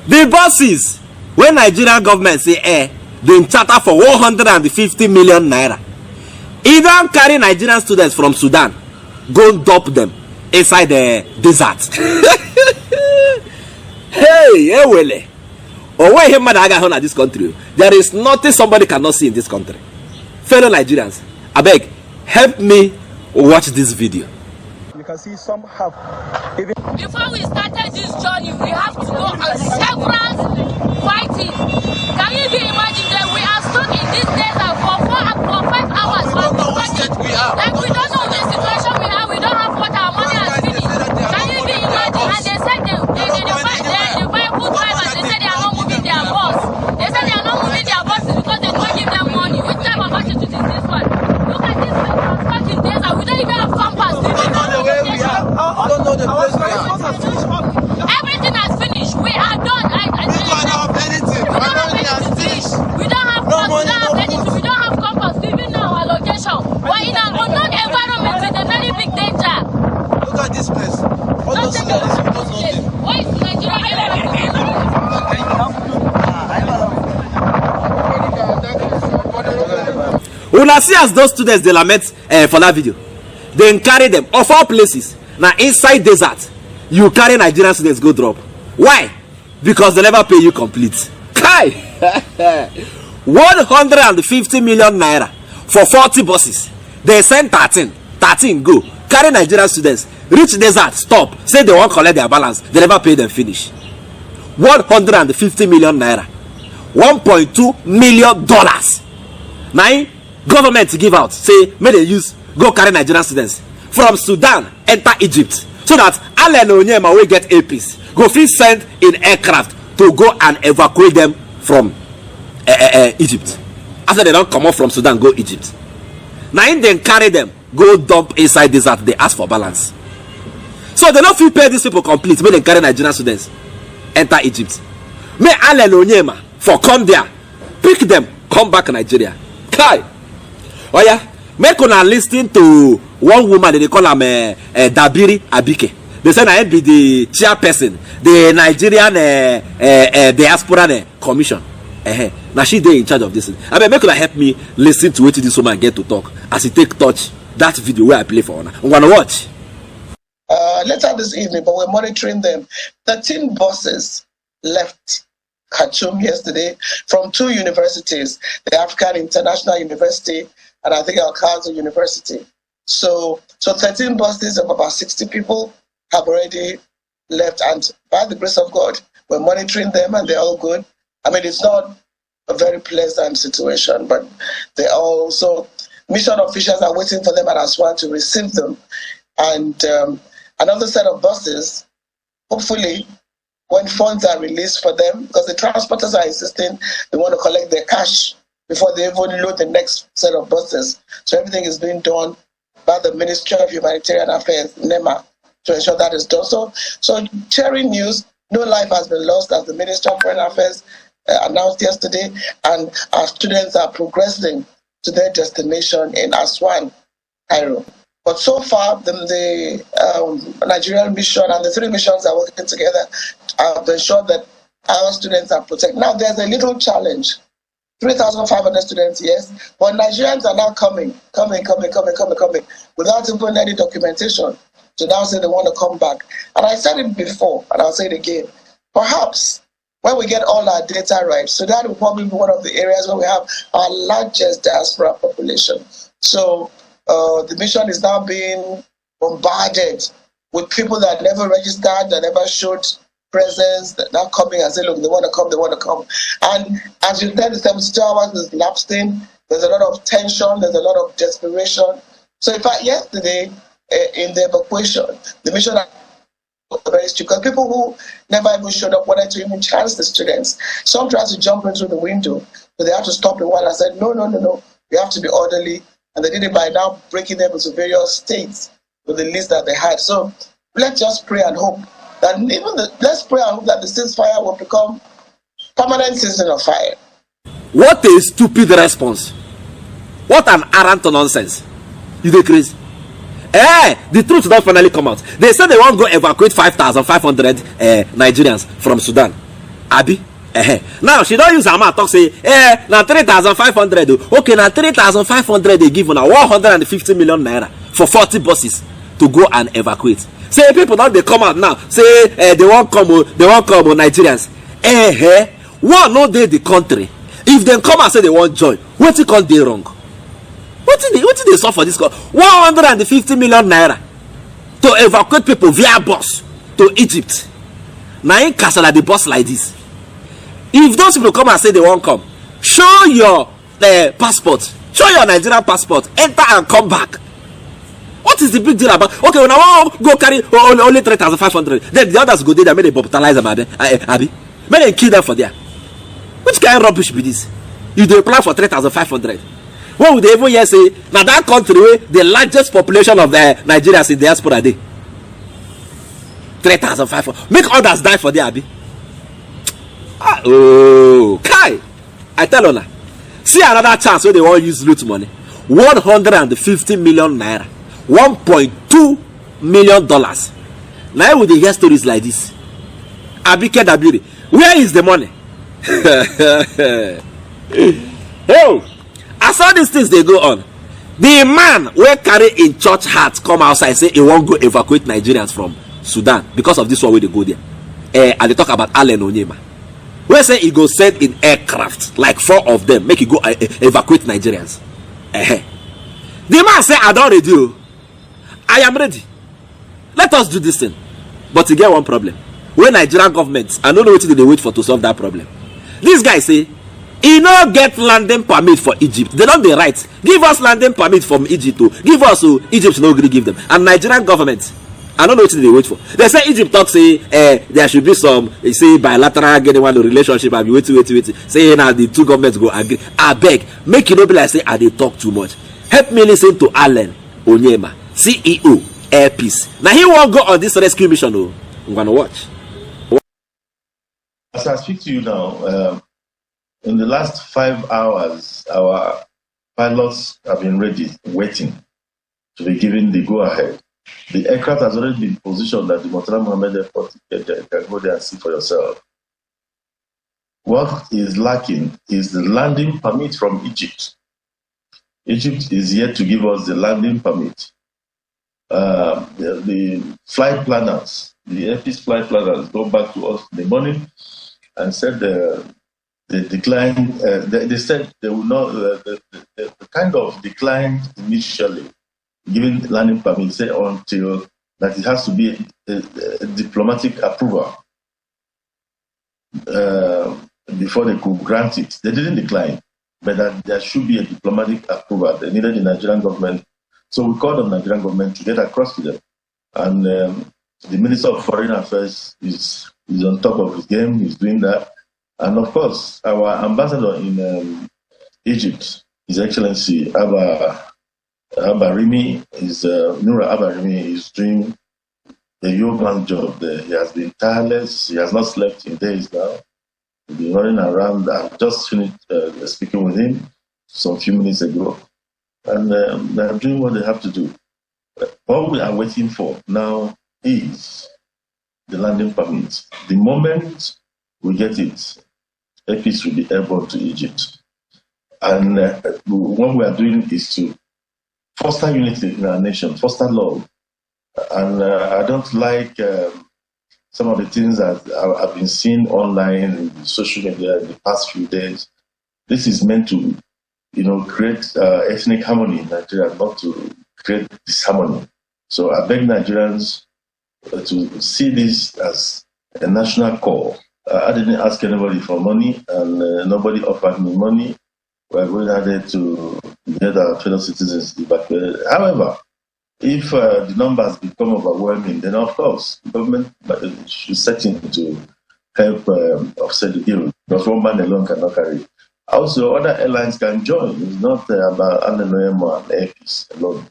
The buses when Nigerian government say they charter for 150 million naira. E don carry Nigerian students from Sudan go dump them inside the desert. Hey, Ewele. Or why him man aga in this country? There is nothing somebody cannot see in this country. Fellow Nigerians, I beg, help me watch this video. You can see some have even before we started this journey, we have to go on several fighting. Can you even imagine that we are stuck in this desert for 5 hours? We don't know what state we are. Like we don't know the situation we are. We don't have water. Our money has finished. Can you even imagine? And they said the vehicle drivers, they said they are not moving their bus. They said they are not moving their buses because they don't give them money. Which type of attitude is this one? Look at this way. We are stuck in desert. We don't even have compass. We don't know the way we are. We don't know the place we are. Everything has finished. We are done. We don't have anything. We don't have anything to eat. We don't have No food. We money, don't have no anything. food. We don't have compass to even know our location. We're in an unknown environment with a very big danger. Look at this place. All those Don't take cities, us we to don't this know place. them. Why is Nigeria Una see as those students they lament for that video. Then carry them of all places. Now inside desert, you carry Nigerian students go drop. Why? Because they never pay you complete. Kai! 150 million naira for 40 buses. They send 13 go. Carry Nigerian students, reach desert, stop. Say they won't collect their balance. They never pay them finish. 150 million naira. $1.2 million. Now, government give out. Say, may they use, go carry Nigerian students from Sudan, enter Egypt. So that Allen Onyema will get a piece. Go fit send in aircraft to go and evacuate them from Egypt. After they don't come off from Sudan, go Egypt. Now, in then carry them, go dump inside desert. They ask for balance. So they don't feel pay these people complete. May they carry Nigerian students, enter Egypt. May Allen Onyema for come there, pick them, come back Nigeria. Kai. Oh yeah, make una listen to one woman that they call him Dabiri Abike. They say I be the chairperson, the Nigerian diaspora commission. Now she dey in charge of this. I mean, make una help me listen to what this woman get to talk as he take touch that video where I play for her. I'm gonna watch. Later this evening, but we're monitoring them. 13 buses left Khartoum yesterday from 2 universities, the African International University and I think Al-Qaeda University. So 13 buses of about 60 people have already left, and by the grace of God, we're monitoring them and they're all good. I mean, it's not a very pleasant situation, but they also, mission officials are waiting for them at Aswan to receive them. And another set of buses, hopefully, when funds are released for them, because the transporters are insisting they want to collect their cash before they even load the next set of buses. So everything is being done by the Ministry of Humanitarian Affairs, NEMA, to ensure that is done. So sharing news, no life has been lost, as the Ministry of Foreign Affairs announced yesterday, and our students are progressing to their destination in Aswan, Cairo. But so far, the Nigerian mission and the 3 missions are working together to ensure that our students are protected. Now, there's a little challenge. 3,500 students, yes, but Nigerians are now coming, without even any documentation to now say they want to come back. And I said it before, and I'll say it again. Perhaps when we get all our data right, Sudan will probably be one of the areas where we have our largest diaspora population. So the mission is now being bombarded with people that never registered, that never showed presence, that now coming and say, look, they want to come. And as you said, the 72 hours is lapsing. There's a lot of tension. There's a lot of desperation. So in fact, yesterday in the evacuation, the mission very strict, because people who never even showed up wanted to even chance the students. Some tried to jump into the window, so they had to stop a while and said, no, you have to be orderly. And they did it by now breaking them into various states with the list that they had. So let's just pray and hope that let's pray and hope that the ceasefire will become permanent season of fire. What a stupid response. What an arrant nonsense. You dey crazy. The truth don't finally come out. They said they won't go evacuate 5,500 Nigerians from Sudan. Abi. Now she don't use her mouth talk say now 3,500. Okay, now 3,500 they give now 150 million naira for 40 buses to go and evacuate. Say people don't they come out now say they won't come Nigerians. One no dey the country. If they come and say they won't join, what you call they wrong? What did they suffer for this call? 150 million naira to evacuate people via bus to Egypt. Now in castle the bus like this. If those people come and say they won't come, show your passport, show your Nigerian passport, enter and come back. What is the big deal about? Okay, when I want go carry only 3,500, then the others go there and make they baptize them, Abi, make they kill them for there. Which kind of rubbish be this? You do apply for 3,500. What would they even hear say? Now that country where the largest population of the Nigerians in diaspora day. 3,500. Make others die for there, Abi. Oh, Kai. I tell you now. See another chance where they want to use loot money. 150 million naira. $1.2 million. Now would they hear stories like this? Abi Kedabiri. Where is the money? Oh, I saw these things they go on. The man will carry in church hat come outside say he won't go evacuate Nigerians from Sudan because of this one where they go there. And they talk about Allen Onyema. We say he go send in aircraft like 4 of them make he go evacuate Nigerians. The man say I don't ready. I am ready. Let us do this thing. But you get one problem. When Nigerian government, I don't know what they wait for to solve that problem. This guy say he no get landing permit for Egypt. They don't the right. Give us landing permit from Egypt to give us so Egypt no agree give them. And Nigerian government, I don't know what they wait for. They say Egypt talk say there should be some say bilateral getting one relationship and wait. Say now the two governments go agree. I beg, make it not be like say they talk too much. Help me listen to Allen Onyema, CEO, Air Peace. Now he won't go on this rescue mission. Oh, I'm gonna watch. As I speak to you now, in the last 5 hours, our pilots have been ready, waiting to be given the go-ahead. The aircraft has already been positioned at the Murtala Mohammed Airport. You can go there and see for yourself. What is lacking is the landing permit from Egypt. Egypt is yet to give us the landing permit. The flight planners, the AP's flight planners, go back to us in the morning and said they declined. They said they will not. The kind of declined initially giving landing permit, say until that it has to be a diplomatic approval before they could grant it. They didn't decline, but that there should be a diplomatic approval. They needed the Nigerian government, so we called on the Nigerian government to get across to them. And the Minister of Foreign Affairs is on top of his game. He's doing that. And of course, our ambassador in Egypt, His Excellency Abarimi, Nura Abarimi, is doing a yeoman's job there. He has been tireless. He has not slept in days now. He's been running around. I've just finished speaking with him some few minutes ago. And they're doing what they have to do. All we are waiting for now is the landing permit. The moment we get it, APs will be airborne to Egypt. And what we are doing is to foster unity in our nation, foster love. And I don't like some of the things that I've been seeing online in social media in the past few days. This is meant to, create ethnic harmony in Nigeria, not to create disharmony. So I beg Nigerians to see this as a national call. I didn't ask anybody for money, and nobody offered me money. We're going ahead to get our fellow citizens evacuated. However, if the numbers become overwhelming, then of course the government should set in to help offset the bill, because one man alone cannot carry it. Also, other airlines can join. It's not about Ananoemo and Air Peace alone.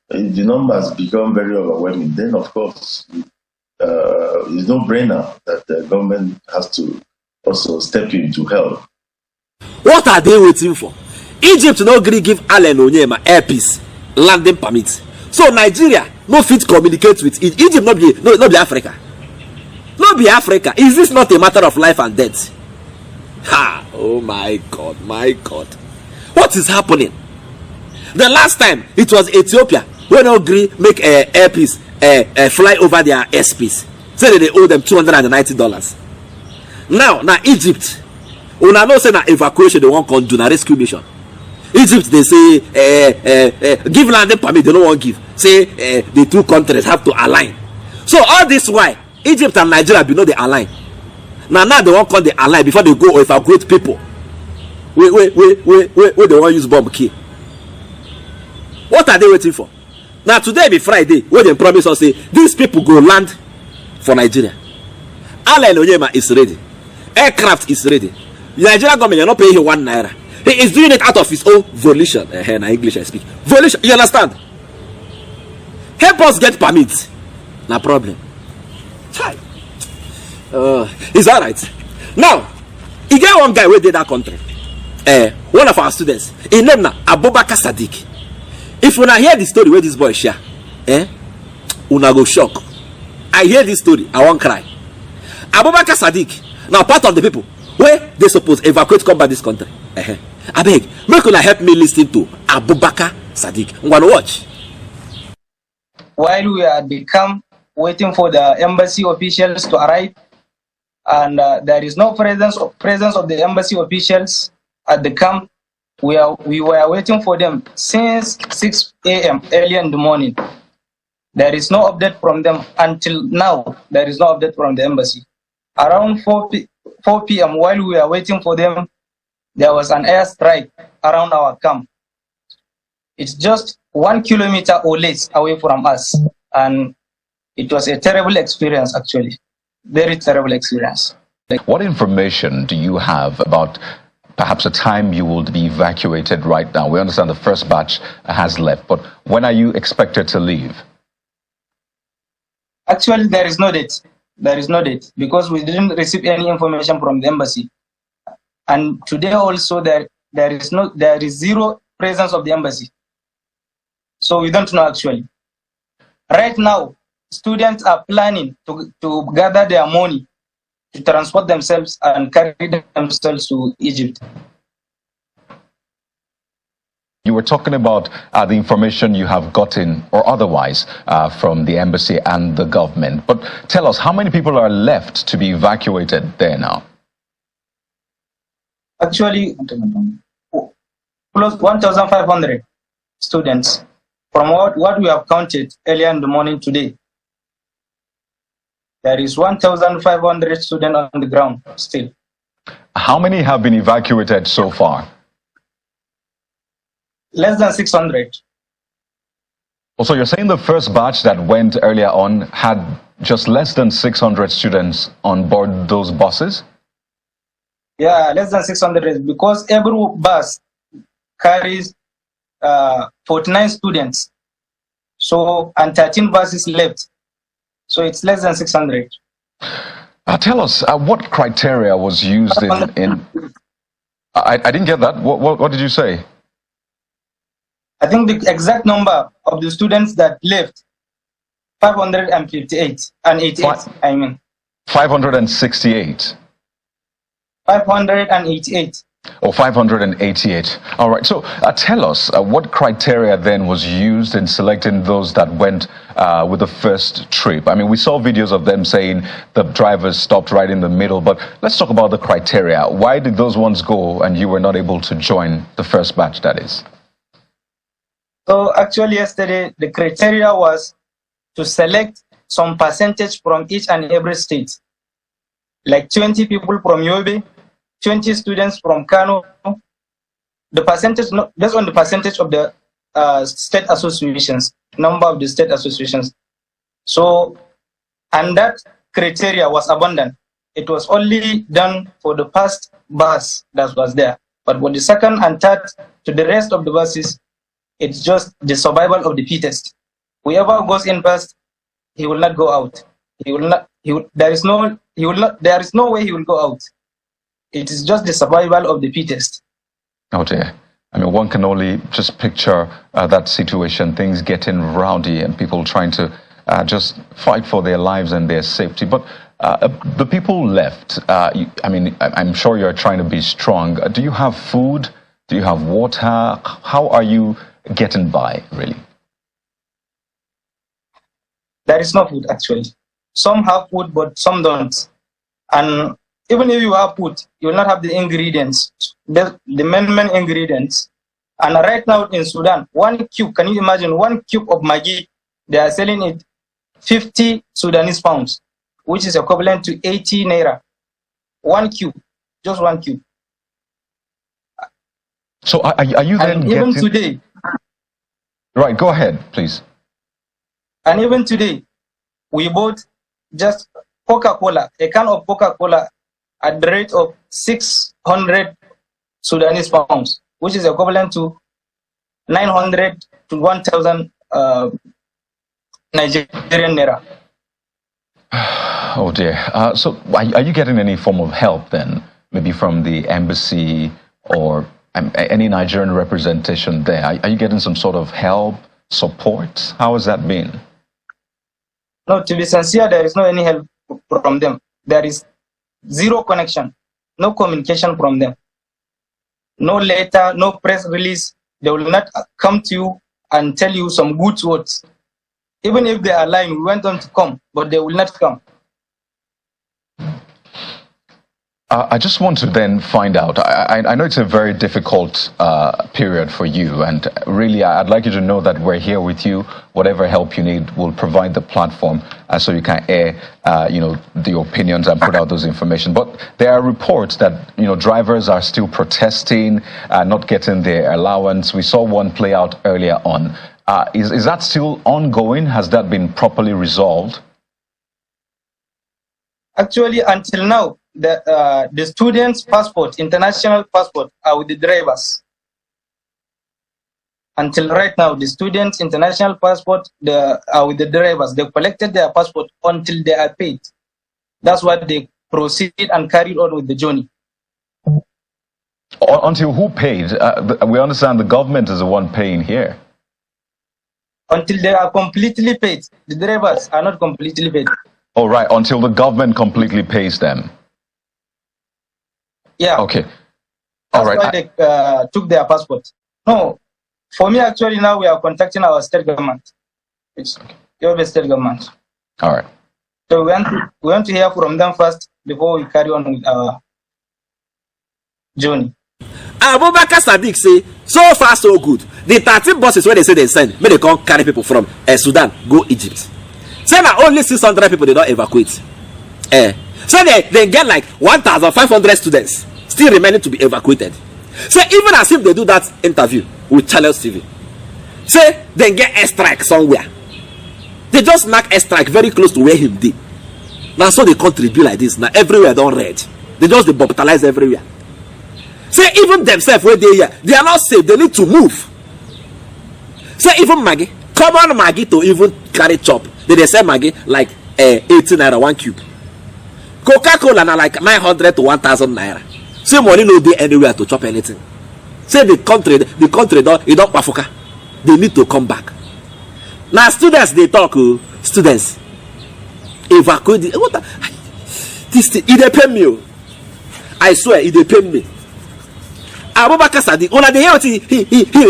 If the numbers become very overwhelming, then of course it's no brainer that the government has to also step in to help. What are they waiting for? Egypt no agree give Allen Onyema Air Peace landing permit. So Nigeria no fit communicate with Egypt. No be Africa. No be Africa. Is this not a matter of life and death? Ha! Oh my God, my God. What is happening? The last time it was Ethiopia when agree make a airpiece fly over their airspace. Say they owe them $290. Now Egypt. Una know say na evacuation they want to do na rescue mission. Egypt they say give landing permit, they don't want give. Say the two countries have to align. So all this why Egypt and Nigeria be know they align. Now they want to the align before they go or evacuate people. Wait, they want use bomb kill. What are they waiting for? Now today be Friday, where they promise us say these people go land for Nigeria. Alain Onyema is ready. Aircraft is ready. The Nigerian government you're not paying him ₦1. He is doing it out of his own volition. Na English I speak. Volition, you understand? Help us get permits. No problem. It's alright. Now, he get one guy who did that country. One of our students. His name na Abubakar Sadiq. If una hear the story where this boy share, una go shock. I hear this story, I won't cry. Abubakar Sadiq, now part of the people where they suppose evacuate come by this country. I beg, make una help me listen to Abubakar Sadiq. I'm gonna watch. While we are at the camp waiting for the embassy officials to arrive, and there is no presence of the embassy officials at the camp, we were waiting for them since 6 a.m. early in the morning. There is no update from them until now. There is no update from the embassy. Around 4 p.m. while we were waiting for them, there was an airstrike around our camp. It's just 1 kilometer or less away from us. And it was a terrible experience, actually. Very terrible experience. What information do you have about perhaps a time you will be evacuated right now? We understand the first batch has left, but when are you expected to leave? Actually, there is no date. There is no date because we didn't receive any information from the embassy. And today also there is zero presence of the embassy. So we don't know actually. Right now, students are planning to gather their money to transport themselves and carry themselves to Egypt. You were talking about the information you have gotten or otherwise from the embassy and the government. But tell us, how many people are left to be evacuated there now? Actually, close 1,500 students from what we have counted earlier in the morning today. There is 1,500 students on the ground still. How many have been evacuated so far? Less than 600. So you're saying the first batch that went earlier on had just less than 600 students on board those buses? Yeah, less than 600 because every bus carries 49 students. So, and 13 buses left. So it's less than 600. Tell us, what criteria was used in I didn't get that. What did you say? I think the exact number of the students that left, 558 and 88, I mean. 568. 588. Oh, 588. All right. So tell us, what criteria then was used in selecting those that went with the first trip? I mean, we saw videos of them saying the drivers stopped right in the middle, but let's talk about the criteria. Why did those ones go and you were not able to join the first batch, that is? So actually yesterday, the criteria was to select some percentage from each and every state. Like 20 people from Yobe, 20 students from Kano. The percentage, based on the percentage of the state associations, number of the state associations. So, and that criteria was abundant. It was only done for the first bus that was there. But for the second and third, to the rest of the buses, it's just the survival of the fittest. Whoever goes in first, he will not go out. There is no way he will go out. It is just the survival of the fittest. Oh dear. I mean, one can only just picture that situation, things getting rowdy and people trying to just fight for their lives and their safety. But the people left, I mean, I'm sure you're trying to be strong. Do you have food? Do you have water? How are you getting by, really? There is no food, actually. Some have food, but some don't. And even if you have food, you will not have the ingredients, the main ingredients. And right now in Sudan, 1 cube, can you imagine 1 cube of Maggi, they are selling it 50 Sudanese pounds, which is equivalent to 80 naira. 1 cube, just 1 cube. So are you then and even today? Right, go ahead, please. And even today, we bought just Coca-Cola, a can of Coca-Cola at the rate of 600 Sudanese pounds, which is equivalent to 900 to 1,000 Nigerian naira. Oh dear. So are you getting any form of help then? Maybe from the embassy or any Nigerian representation there? Are you getting some sort of help, support? How has that been? No, to be sincere, there is no any help from them. There is zero connection, no communication from them. No letter, no press release. They will not come to you and tell you some good words. Even if they are lying, we want them to come, but they will not come. I just want to then find out, I know it's a very difficult period for you, and really I'd like you to know that we're here with you. Whatever help you need, we'll provide the platform so you can air the opinions and put out those information. But there are reports that drivers are still protesting, not getting their allowance. We saw one play out earlier on. Is that still ongoing? Has that been properly resolved? Actually, until now, the students' passport, international passport, are with the drivers. Until right now, the students' international passport are with the drivers. They collected their passport until they are paid. That's what they proceed and carry on with the journey. Until who paid? We understand the government is the one paying here. Until they are completely paid. The drivers are not completely paid. Oh, right. Until the government completely pays them. Yeah. Okay. That's why they took their passport. No, for me, actually, now we are contacting our state government. It's your state government. All right. So we want to hear from them first before we carry on with our journey. Abubakar Sadiq say, so far so good. The 13 buses where they say they send, may they come carry people from Sudan, go Egypt. Say now only 600 people they don't evacuate. So they get like 1,500 students still remaining to be evacuated. So even as if they do that interview with Channels TV, say they get airstrike somewhere. They just knock airstrike very close to where him did. Now so they contribute like this. Now everywhere don't red. They just debaptalize everywhere. Say even themselves where they here, they are not safe. They need to move. Say even Maggie, common Maggie to even carry chop. They sell Maggie like 18 naira 1 cube. Coca-Cola na like 900 to 1,000 naira. Say money no dey anywhere to chop anything. Say the country don't pafuka. They need to come back. Now students they talk. Students evacuate. What this thing? It depend me. I swear it depend me. Abubakar Sadiq, una dey hear what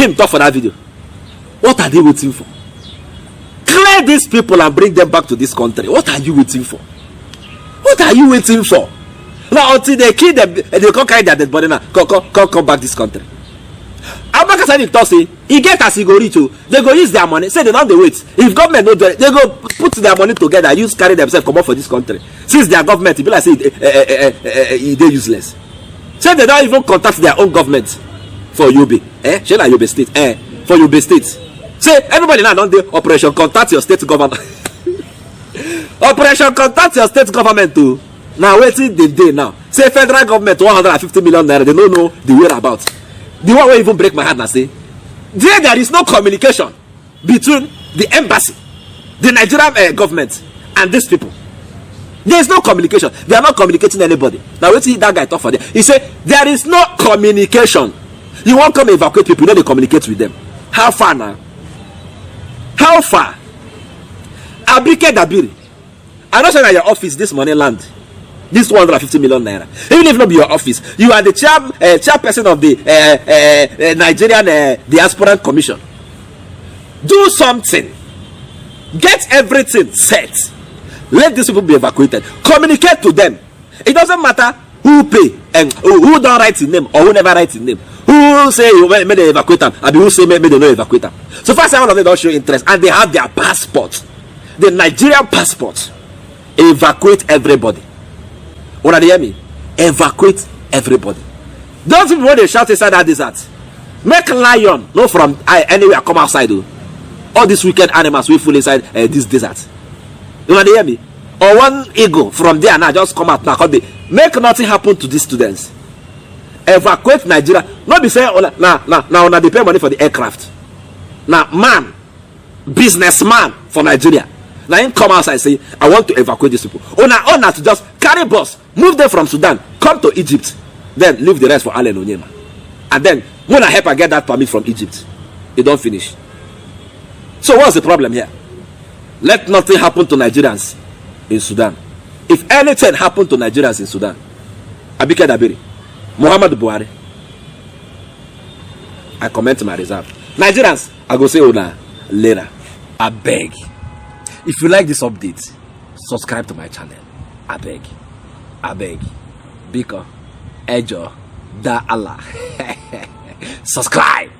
him talk for that video. What are they waiting for? Clear these people and bring them back to this country. What are you waiting for? What are you waiting for? Now until they kill them, they can't carry their dead body now. Come back this country. Abubakar Sadiq talk say, he get as he go reach you. They go use their money. Say they don't they wait. If government no do it, they go put their money together. Use carry themselves come up for this country. Since their government, it be like say they useless. Say they don't even contact their own government for Yobe. Shey Yobe state. For Yobe state. Say everybody now don't do operation contact your state government. Operation contact your state government too. Now waiting the day now. Say federal government 150 million naira. They don't know the whereabouts. The one will even break my heart now say there is no communication between the embassy, the Nigerian government, and these people. There is no communication. They are not communicating anybody. Now wait till that guy talk for them. He said there is no communication. You won't come evacuate people, you know they communicate with them. How far now? How far? Abike Dabiri, I know that your office this money land. This 150 million naira. Even if not be your office, you are the chairperson of the Nigerian Diaspora Commission. Do something. Get everything set. Let these people be evacuated. Communicate to them. It doesn't matter who pay and who don't write in name or who never write in name. Who say you made they evacuate them, and who say maybe they don't evacuate them. So far, all of them don't show interest, and they have their passport, the Nigerian passport. Evacuate everybody. What do you hear me? Evacuate everybody. Those people when they shout inside that desert, make lion no from anywhere come outside. All these wicked animals will fall inside this desert. You know, they hear me? Or one eagle from there now just come out now. Make nothing happen to these students. Evacuate Nigeria. Not be saying now they pay money for the aircraft. Now man, businessman for Nigeria. Now him come outside and say, I want to evacuate these people. Ona to just carry bus, move them from Sudan, come to Egypt, then leave the rest for Allen Onyema. And then when I help I get that permit from Egypt, it don't finish. So what's the problem here? Let nothing happen to Nigerians in Sudan. If anything happened to Nigerians in Sudan, Abike Dabiri, Muhammad Buhari, I comment my reserve. Nigerians, I go say Una later. I beg. If you like this update, subscribe to my channel. I beg. Biko, Ejo, Da Allah. Subscribe.